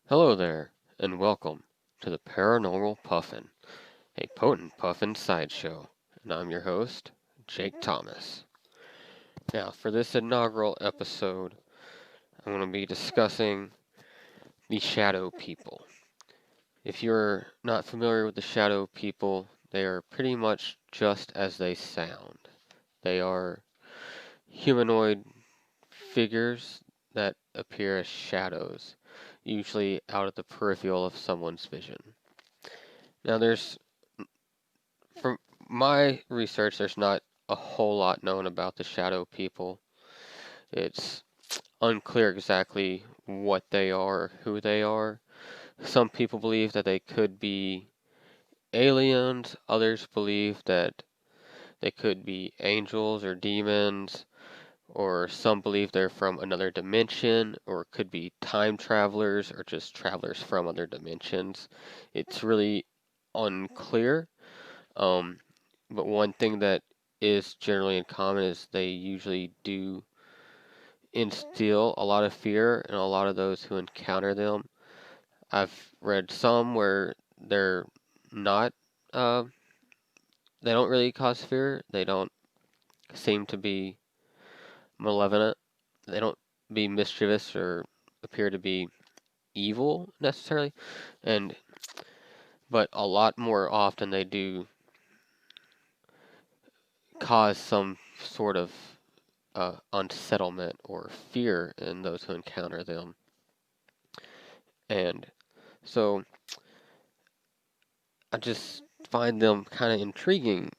Hello there, and welcome to the Paranormal Puffin, a potent puffin sideshow. And I'm your host, Jake Thomas. Now, for this inaugural episode, I'm going to be discussing the Shadow People. If you're not familiar with the Shadow People, they are pretty much just as they sound. They are humanoid figures that appear as shadows, usually out of the peripheral of someone's vision. Now, from my research, there's not a whole lot known about the shadow people. It's unclear exactly what they are or who they are. Some people believe that they could be aliens, others believe that they could be angels or demons, or some believe they're from another dimension, or could be time travelers, or just travelers from other dimensions. It's really unclear. Um, but one thing that is generally in common is they usually do instill a lot of fear in a lot of those who encounter them. I've read some where they're not, uh, they don't really cause fear. They don't seem to be malevolent. They don't be mischievous or appear to be evil necessarily. And but a lot more often they do cause some sort of unsettlement or fear in those who encounter them. And so I just find them kind of intriguing,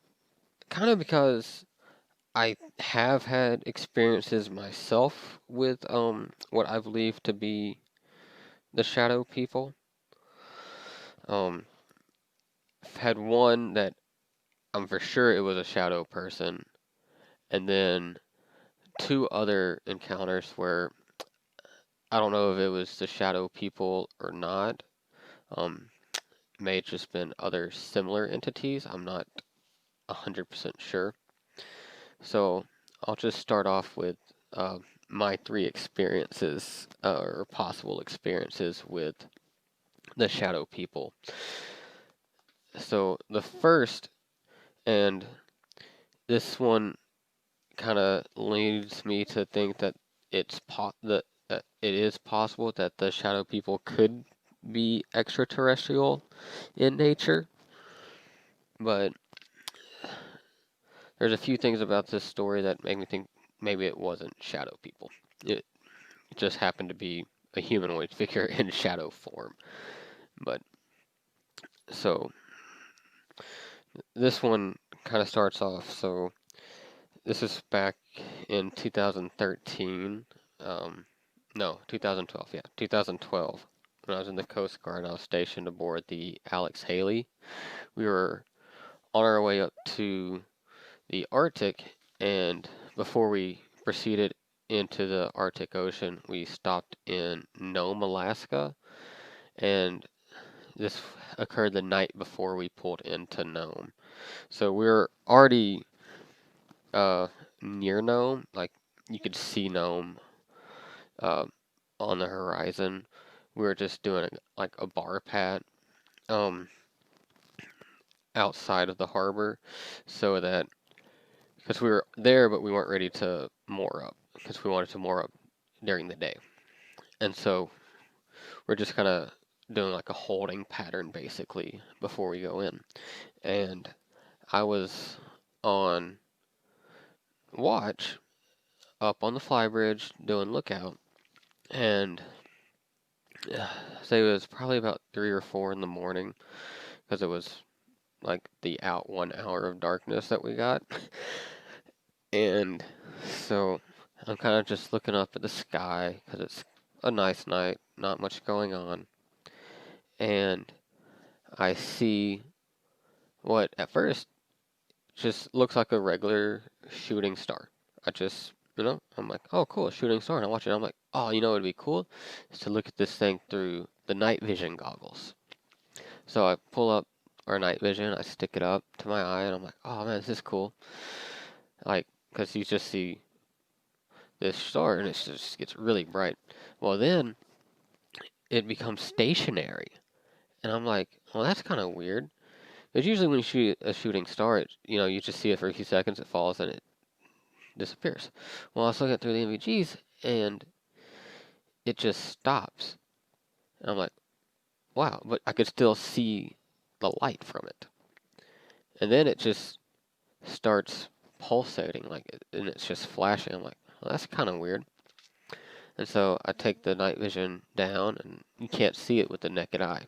kind of because I have had experiences myself with what I believe to be the shadow people. Um, I've had one that I'm for sure it was a shadow person, and then two other encounters where I don't know if it was the shadow people or not. Um, may have just been other similar entities. I'm not 100% sure. So I'll just start off with uh, my three experiences or possible experiences with the shadow people. So the first, and this one kind of leads me to think that that it is possible that the shadow people could be extraterrestrial in nature, but there's a few things about this story that make me think maybe it wasn't shadow people. It just happened to be a humanoid figure in shadow form. But so this one kind of starts off. So this is back in 2013. No, 2012. Yeah, 2012. When I was in the Coast Guard, I was stationed aboard the Alex Haley. We were on our way up to the Arctic, and before we proceeded into the Arctic Ocean, we stopped in Nome, Alaska, and this occurred the night before we pulled into Nome. So we were already uh, near Nome, like you could see Nome uh, on the horizon. We were just doing like a bar pat um, outside of the harbor, so that because we were there, but we weren't ready to moor up because we wanted to moor up during the day, and so we're just kind of doing like a holding pattern basically before we go in. And I was on watch up on the flybridge doing lookout, and say it was probably about 3 or 4 in the morning because it was like the out 1 hour of darkness that we got. And so I'm kind of just looking up at the sky because it's a nice night, not much going on. And I see what at first just looks like a regular shooting star. I just, I'm like, oh, cool, a shooting star. And I watch it. I'm like, oh, you know what would be cool? Is to look at this thing through the night vision goggles. So I pull up our night vision, I stick it up to my eye, and I'm like, oh man, this is cool. Like, because you just see this star, and it just gets really bright. Well, then it becomes stationary. And I'm like, well, that's kind of weird. Because usually when you shoot a shooting star, you just see it for a few seconds, it falls, and it disappears. Well, I was looking through the NVGs, and it just stops. And I'm like, wow, but I could still see the light from it. And then it just starts pulsating, and it's just flashing. I'm like, well, that's kind of weird. And so I take the night vision down, and you can't see it with the naked eye.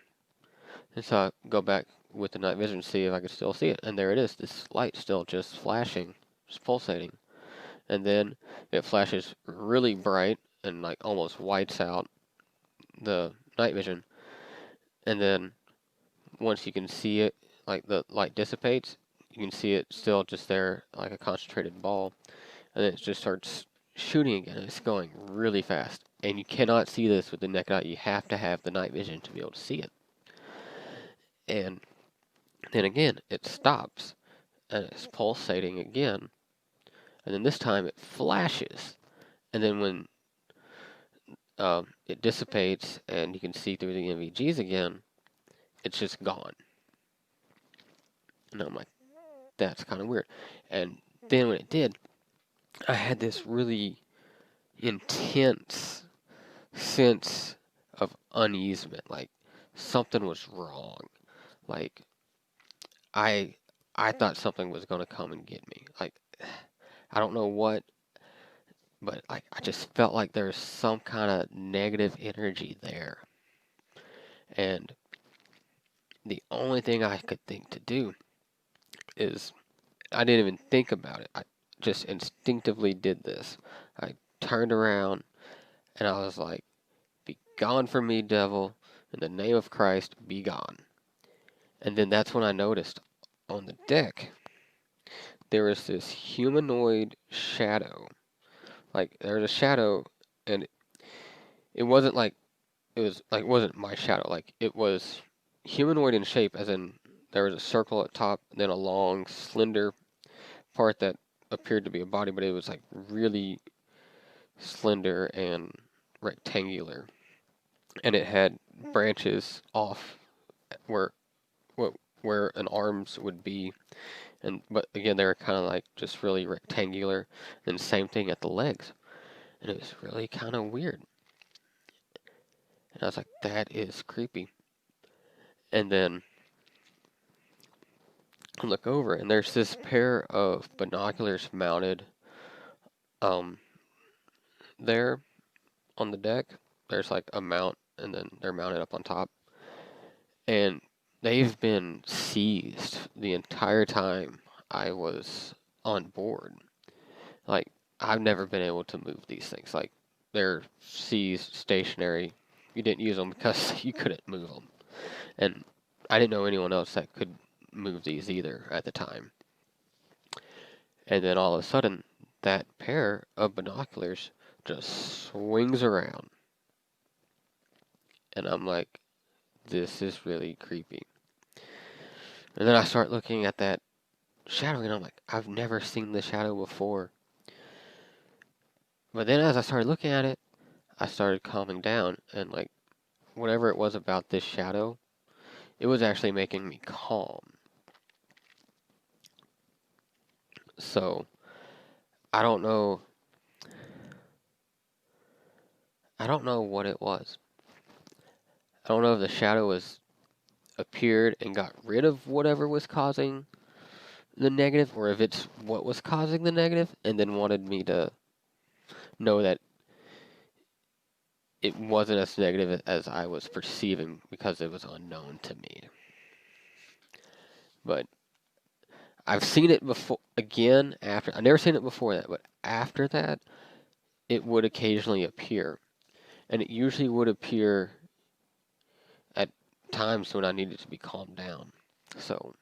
And so I go back with the night vision to see if I could still see it. And there it is, this light still just flashing, just pulsating. And then it flashes really bright and like almost whites out the night vision. And then once you can see it, like the light dissipates, you can see it still just there like a concentrated ball. And then it just starts shooting again. It's going really fast. And you cannot see this with the naked eye. You have to have the night vision to be able to see it. And then again, it stops. And it's pulsating again. And then this time it flashes. And then when it dissipates and you can see through the NVGs again, it's just gone. And I'm like, that's kind of weird. And then when it did, I had this really intense sense of uneasement, like something was wrong. Like I thought something was gonna come and get me. Like I don't know what, but like I just felt like there's some kind of negative energy there. And the only thing I could think to do is I didn't even think about it. I just instinctively did this. I turned around and I was like, "Be gone from me, devil. In the name of Christ, be gone." And then that's when I noticed on the deck there was this humanoid shadow. Like there was a shadow, and it wasn't like it wasn't my shadow. Like it was humanoid in shape, as in there was a circle at top, and then a long, slender part that appeared to be a body, but it was like really slender and rectangular, and it had branches off where where an arms would be, and but again they were kind of like just really rectangular, and same thing at the legs, and it was really kind of weird. And I was like, that is creepy. And then I look over, and there's this pair of binoculars mounted there on the deck. There's like a mount, and then they're mounted up on top. And they've been seized the entire time I was on board. Like, I've never been able to move these things. Like, they're seized stationary. You didn't use them because you couldn't move them. And I didn't know anyone else that could move these either at the time. And then all of a sudden, that pair of binoculars just swings around. And I'm like, this is really creepy. And then I start looking at that shadow, and I'm like, I've never seen this shadow before. But then as I started looking at it, I started calming down, and like, whatever it was about this shadow, it was actually making me calm. So, I don't know. I don't know what it was. I don't know if the shadow appeared and got rid of whatever was causing the negative, or if it's what was causing the negative, and then wanted me to know that it wasn't as negative as I was perceiving because it was unknown to me. But I've seen it before again after. I never seen it before that, but after that, it would occasionally appear, and it usually would appear at times when I needed to be calmed down. So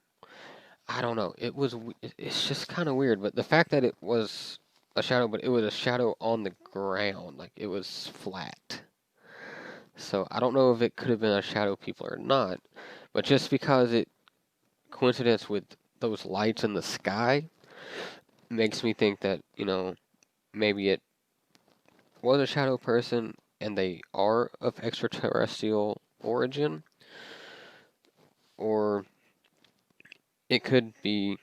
I don't know. It's just kind of weird. But the fact that it was a shadow, but it was a shadow on the ground, like it was flat. So I don't know if it could have been a shadow people or not. But just because it coincidence with those lights in the sky makes me think that maybe it was a shadow person, and they are of extraterrestrial origin, or it could be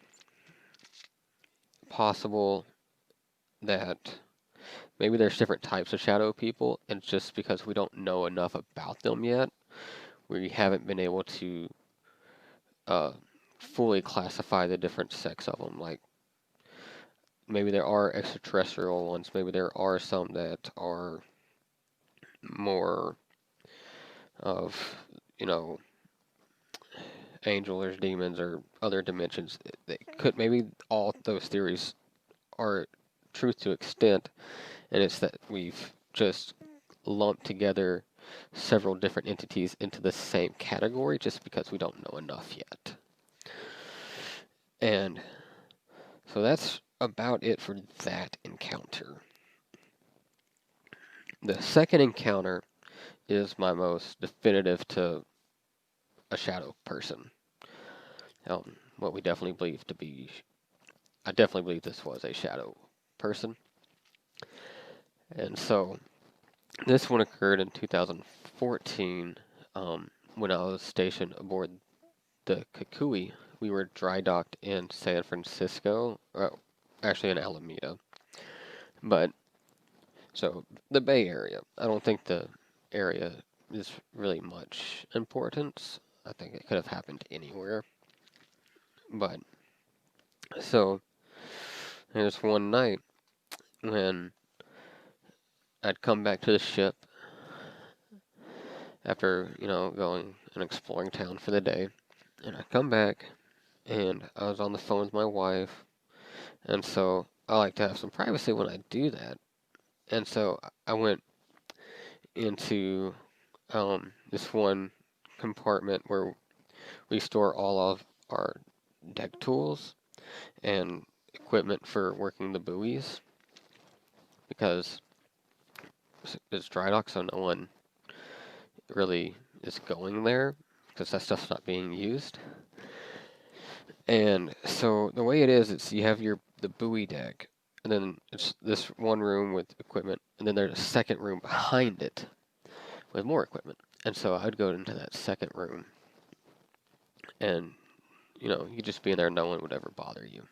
possible that maybe there's different types of shadow people, and just because we don't know enough about them yet, we haven't been able to uh, fully classify the different sects of them. Like, maybe there are extraterrestrial ones, maybe there are some that are more of, you know, angels or demons or other dimensions. They could, maybe all those theories are truth to extent, and it's that we've just lumped together several different entities into the same category just because we don't know enough yet. And so that's about it for that encounter. The second encounter is my most definitive to a shadow person. What we definitely believe to be, I definitely believe this was a shadow person. And so this one occurred in 2014 when I was stationed aboard the Kukui. We were dry docked in San Francisco, actually in Alameda. But, so, the Bay Area. I don't think the area is really much importance. I think it could have happened anywhere. But, so, there's one night when I'd come back to the ship after, going and exploring town for the day. And I come back, and I was on the phone with my wife, and so I like to have some privacy when I do that. And so I went into this one compartment where we store all of our deck tools and equipment for working the buoys, because it's dry dock, so no one really is going there because that stuff's not being used. And so the way it is, it's you have the buoy deck, and then it's this one room with equipment, and then there's a second room behind it with more equipment. And so I'd go into that second room, and you just be in there, no one would ever bother you.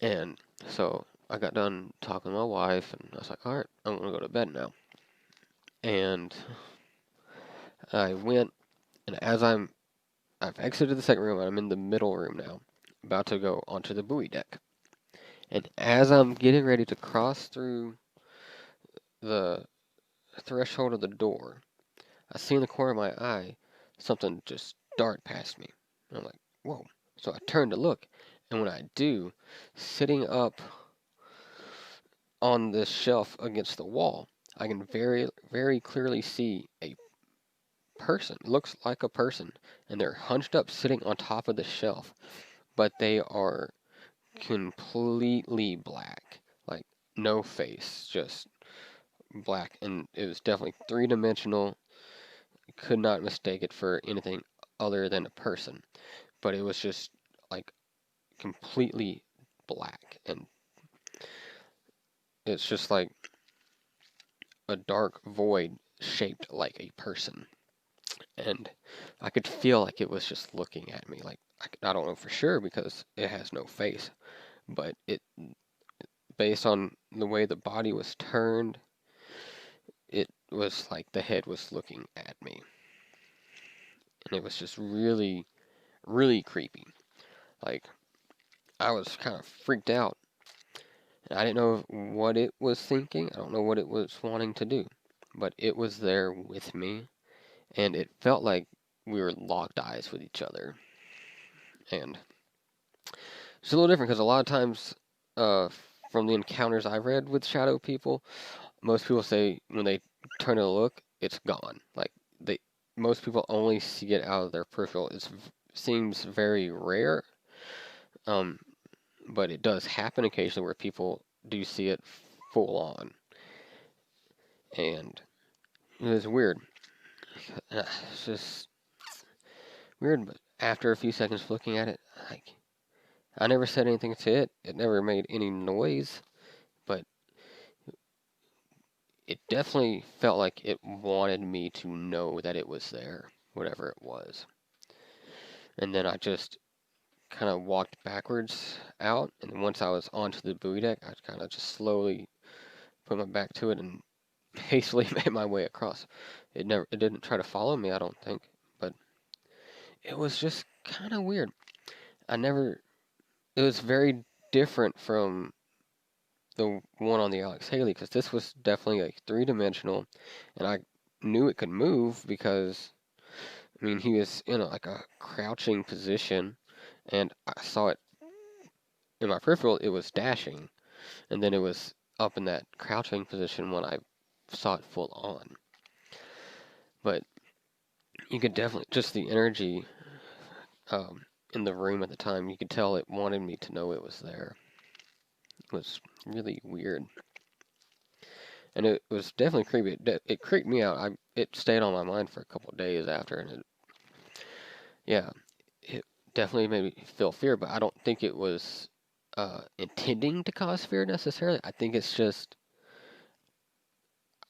And so I got done talking to my wife, and I was like, all right, I'm gonna go to bed now. And I went, and as I've exited the second room, I'm in the middle room now, about to go onto the buoy deck. And as I'm getting ready to cross through the threshold of the door, I see in the corner of my eye something just dart past me. And I'm like, whoa. So I turn to look, and when I do, sitting up on this shelf against the wall, I can very, very clearly see a person. It looks like a person, and they're hunched up sitting on top of the shelf, but they are completely black. Like, no face, just black. And it was definitely three-dimensional. Could not mistake it for anything other than a person. But it was just, like, completely black. And it's just like a dark void shaped like a person. And I could feel like it was just looking at me. Like, I don't know for sure because it has no face. But based on the way the body was turned, it was like the head was looking at me. And it was just really, really creepy. Like, I was kind of freaked out. And I didn't know what it was thinking. I don't know what it was wanting to do. But it was there with me. And it felt like we were locked eyes with each other. And it's a little different because a lot of times, from the encounters I've read with shadow people, most people say when they turn to look, it's gone. Like, most people only see it out of their peripheral. It seems very rare, but it does happen occasionally where people do see it full on, and it was weird. It's just weird. But after a few seconds of looking at it, like, I never said anything to it. It never made any noise, but it definitely felt like it wanted me to know that it was there, whatever it was. And then I just kind of walked backwards out, and once I was onto the buoy deck, I kind of just slowly put my back to it and hastily made my way across. It didn't try to follow me, I don't think, but it was just kind of weird. It was very different from the one on the Alex Haley, because this was definitely like three-dimensional, and I knew it could move because, I mean, he was in like a crouching position, and I saw it in my peripheral. It was dashing, and then it was up in that crouching position when I saw it full on. But you could definitely, just the energy in the room at the time, you could tell it wanted me to know it was there. It was really weird. And it was definitely creepy. It creeped me out. It stayed on my mind for a couple of days after, and it definitely made me feel fear. But I don't think it was intending to cause fear necessarily. I think it's just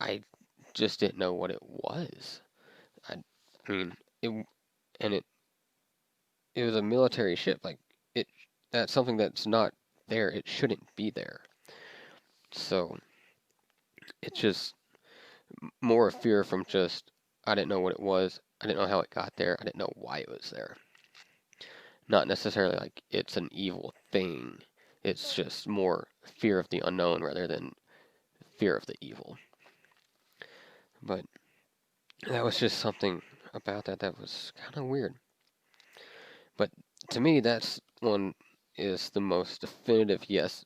I just didn't know what it was. I mean, it and it was a military ship. Like it, that's something that's not there. It shouldn't be there. So it's just more of fear from just I didn't know what it was. I didn't know how it got there. I didn't know why it was there. Not necessarily like it's an evil thing. It's just more fear of the unknown rather than fear of the evil. But that was just something about that was kind of weird. But to me, that's one is the most definitive yes,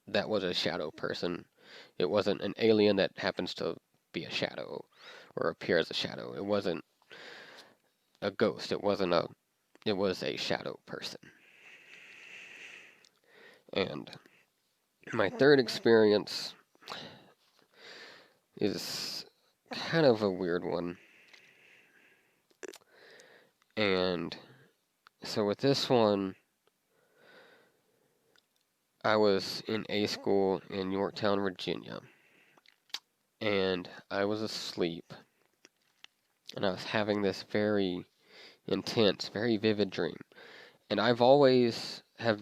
that was a shadow person. It wasn't an alien that happens to be a shadow or appear as a shadow. It wasn't a ghost. It was a shadow person. And my third experience is kind of a weird one. And so with this one, I was in A school in Yorktown, Virginia. And I was asleep. And I was having this very intense, very vivid dream. And I've always had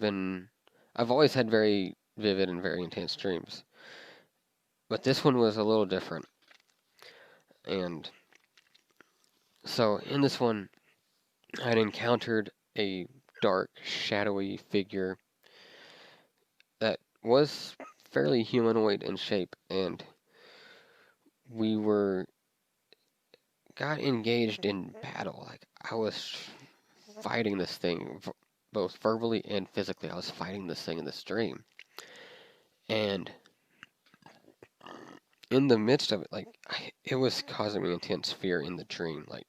very vivid and very intense dreams. But this one was a little different. And so in this one, I had encountered a dark, shadowy figure that was fairly humanoid in shape, and we got engaged in battle. Like, I was fighting this thing, both verbally and physically. I was fighting this thing in this dream. And in the midst of it, like, it was causing me intense fear in the dream. Like,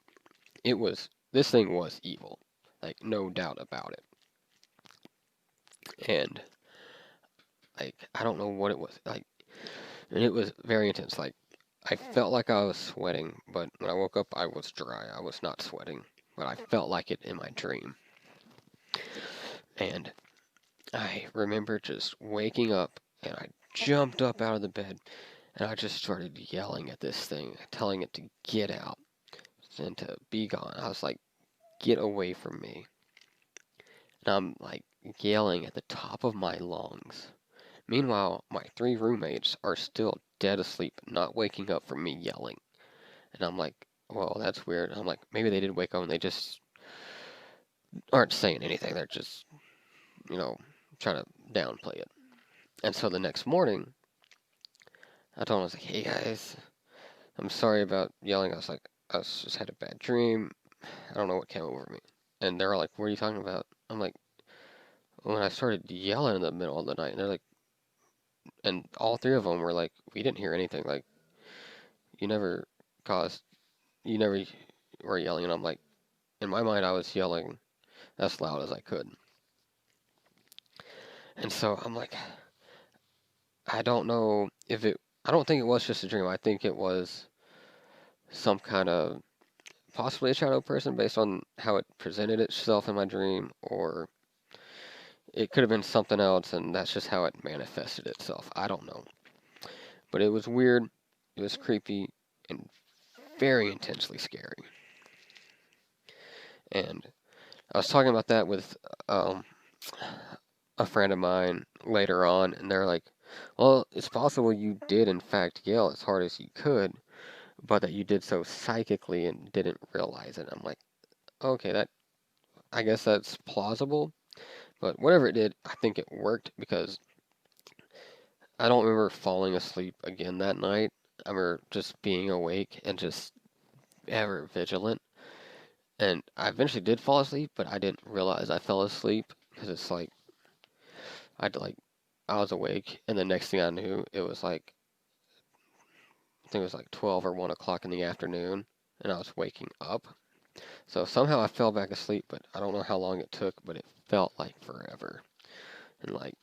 this thing was evil. Like, no doubt about it. And, like, I don't know what it was. Like, and it was very intense. Like, I felt like I was sweating, but when I woke up, I was dry. I was not sweating, but I felt like it in my dream. And I remember just waking up, and I jumped up out of the bed, and I just started yelling at this thing, telling it to get out and to be gone. I was like, get away from me. And I'm like yelling at the top of my lungs. Meanwhile, my three roommates are still dead asleep, not waking up from me yelling. And I'm like, well, that's weird. I'm like, maybe they did wake up and they just aren't saying anything. They're just, trying to downplay it. And so the next morning, I told them, I was like, hey guys, I'm sorry about yelling. I just had a bad dream. I don't know what came over me. And they're all like, what are you talking about? I'm like, when I started yelling in the middle of the night, and they're like, and all three of them were like, we didn't hear anything. Like, you never caused, you never were yelling. And I'm like, in my mind, I was yelling as loud as I could. And so I'm like, I don't know I don't think it was just a dream. I think it was some kind of, possibly a shadow person based on how it presented itself in my dream, or it could have been something else and that's just how it manifested itself. I don't know. But it was weird. It was creepy and very intensely scary. And I was talking about that with um, a friend of mine later on, and they're like, well, it's possible you did, in fact, yell as hard as you could, but that you did so psychically and didn't realize it. I'm like, okay, I guess that's plausible, but whatever it did, I think it worked because I don't remember falling asleep again that night. I remember just being awake and just ever vigilant. And I eventually did fall asleep, but I didn't realize I fell asleep because it's like I'd like I was awake, and the next thing I knew, it was like I think it was like 12 or 1 o'clock in the afternoon, and I was waking up. So somehow I fell back asleep, but I don't know how long it took, but it felt like forever. And like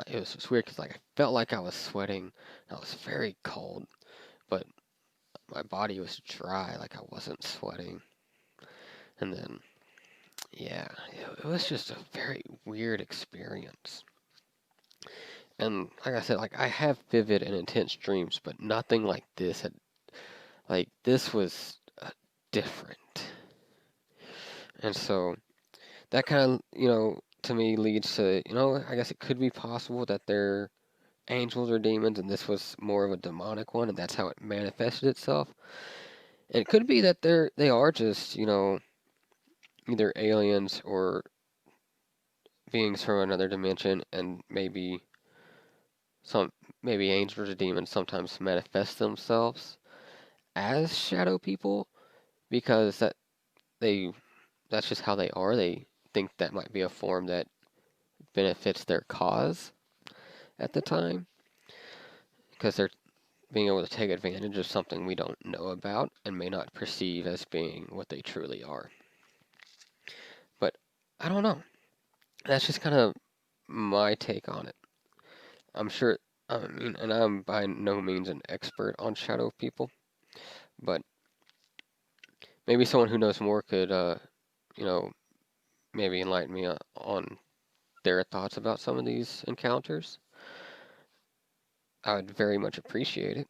it was just weird because like I felt like I was sweating. I was very cold, but my body was dry, like I wasn't sweating. And then yeah, it was just a very weird experience. And like I said, like I have vivid and intense dreams, but nothing like this had like this was different. And so that kind of, to me leads to, I guess it could be possible that they're angels or demons and this was more of a demonic one and that's how it manifested itself. And it could be that they are just, either aliens or beings from another dimension and some maybe angels or demons sometimes manifest themselves as shadow people because they that's just how they are. They think that might be a form that benefits their cause at the time because they're being able to take advantage of something we don't know about and may not perceive as being what they truly are. But I don't know. That's just kind of my take on it. I'm sure, I mean, and I'm by no means an expert on shadow people, but maybe someone who knows more could, you know, maybe enlighten me on their thoughts about some of these encounters. I would very much appreciate it.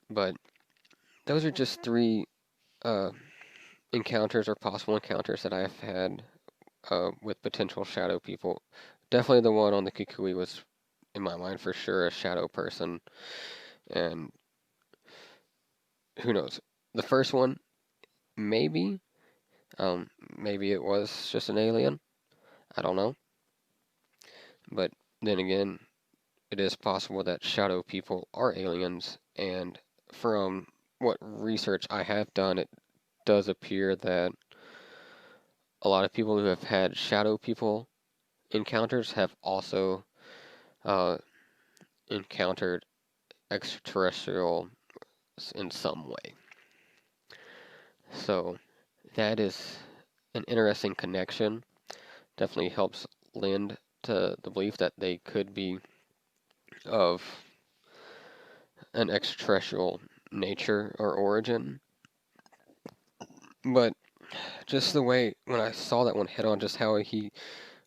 But those are just three uh, encounters or possible encounters that I've had with potential shadow people. Definitely the one on the Kukui was, in my mind, for sure a shadow person. And who knows? The first one, maybe. Maybe it was just an alien. I don't know. But then again, it is possible that shadow people are aliens. And from what research I have done, it does appear that a lot of people who have had shadow people encounters have also uh, encountered extraterrestrial in some way. So that is an interesting connection. Definitely helps lend to the belief that they could be of an extraterrestrial nature or origin. But just the way when I saw that one head on, just how he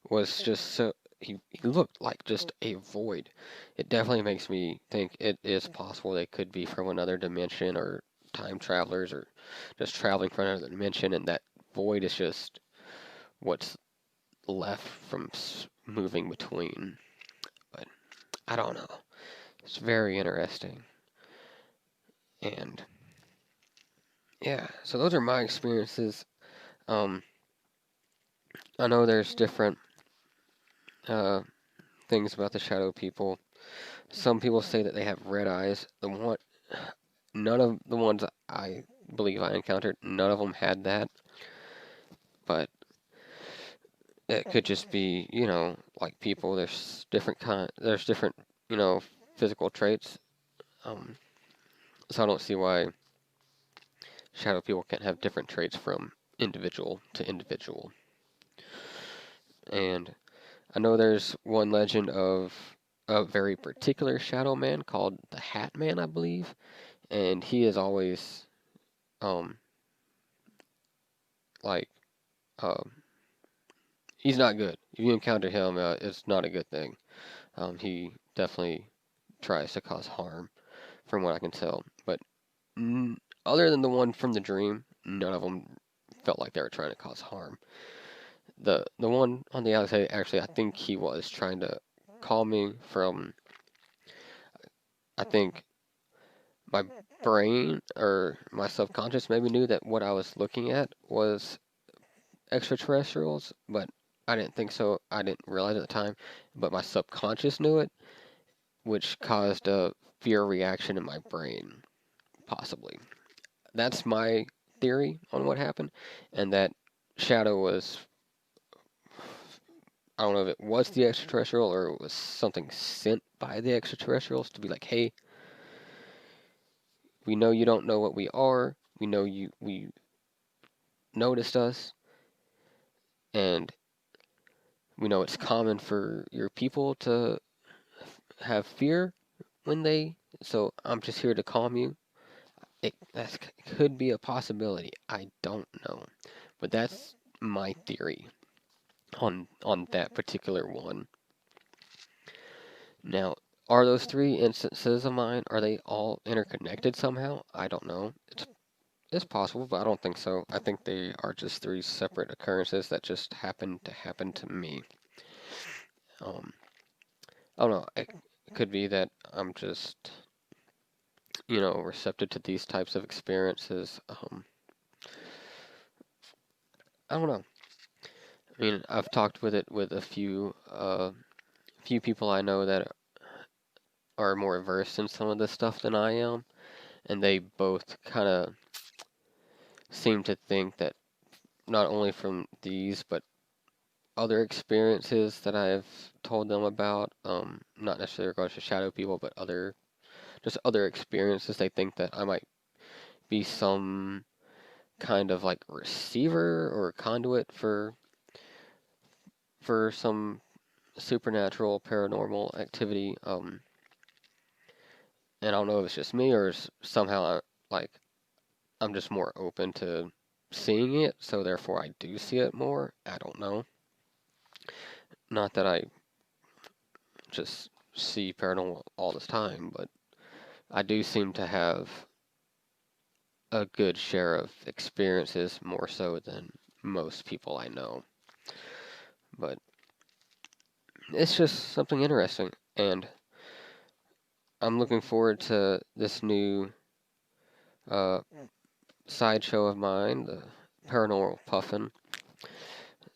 was just so he looked like just a void. It definitely makes me think it is possible they could be from another dimension or time travelers or just traveling from another dimension, and that void is just what's left from moving between. But I don't know. It's very interesting, and yeah. So those are my experiences. Um, I know there's different uh, things about the shadow people. Some people say that they have red eyes. None of the ones I believe I encountered, none of them had that. But it could just be, like people. There's different, physical traits. Um, so I don't see why shadow people can't have different traits from individual to individual. And I know there's one legend of a very particular shadow man called the Hat Man, I believe, and he is always um like um he's not good. If you encounter him, it's not a good thing. He definitely tries to cause harm from what I can tell. But other than the one from the dream, none of them felt like they were trying to cause harm. The one on the outside, actually, I think he was trying to call me from, I think my brain or my subconscious maybe knew that what I was looking at was extraterrestrials, but I didn't think so. I didn't realize at the time, but my subconscious knew it, which caused a fear reaction in my brain, possibly. That's my theory on what happened, and that shadow was, I don't know if it was the extraterrestrial or it was something sent by the extraterrestrials to be like, hey, we know you don't know what we are. We know we noticed us, and we know it's common for your people to have fear when they. So I'm just here to calm you. That could be a possibility. I don't know, but that's my theory on that particular one. Now, are those three instances of mine, are they all interconnected somehow? I don't know. It's possible, but I don't think so. I think they are just three separate occurrences that just happened to happen to me. I don't know. It could be that I'm just, receptive to these types of experiences. I don't know. I mean, I've talked with it with a few people I know that are more versed in some of this stuff than I am, and they both kind of seem to think that not only from these, but other experiences that I've told them about, not necessarily regards to shadow people, but just other experiences, they think that I might be some kind of like receiver or conduit for some supernatural paranormal activity. And I don't know if it's just me or somehow I'm just more open to seeing it, so therefore I do see it more. I don't know. Not that I just see paranormal all the time, but I do seem to have a good share of experiences, more so than most people I know. But it's just something interesting, and I'm looking forward to this new uh, sideshow of mine, the Paranormal Puffin,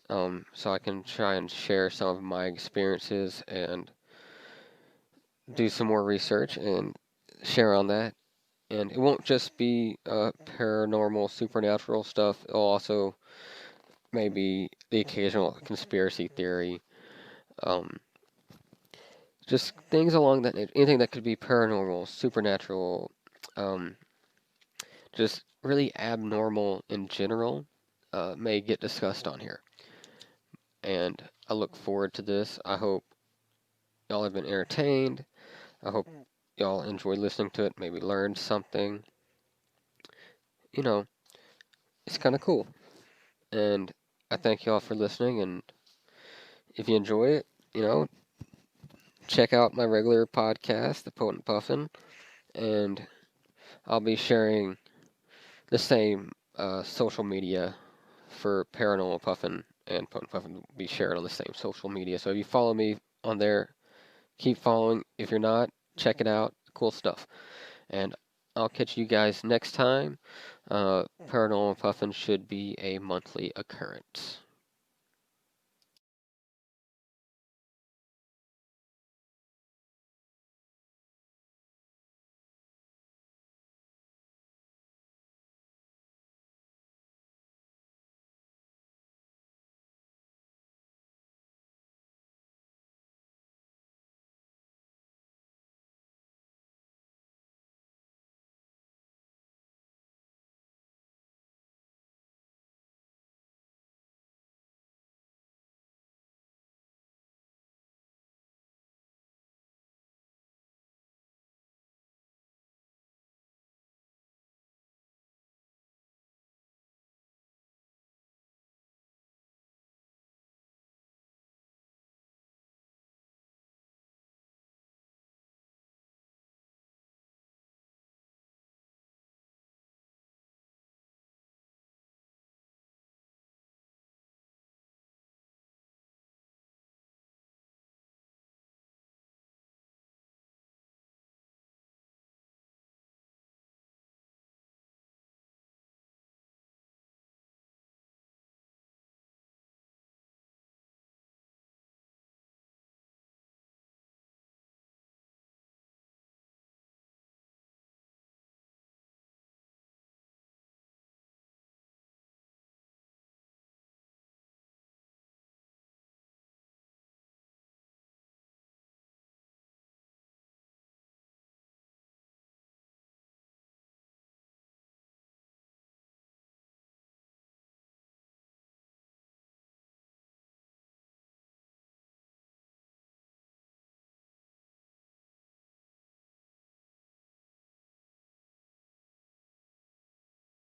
so I can try and share some of my experiences and do some more research and share on that. And it won't just be paranormal, supernatural stuff. It'll also maybe the occasional conspiracy theory. Um, just things along that, anything that could be paranormal, supernatural, um, just really abnormal in general, may get discussed on here. And I look forward to this. I hope y'all have been entertained. I hope y'all enjoyed listening to it, maybe learned something. It's kind of cool. And I thank y'all for listening. And if you enjoy it, check out my regular podcast, The Potent Puffin. And I'll be sharing the same social media for Paranormal Puffin and Potent Puffin will be shared on the same social media. So if you follow me on there, keep following. If you're not, check it out. Cool stuff. And I'll catch you guys next time. Paranormal Puffin should be a monthly occurrence.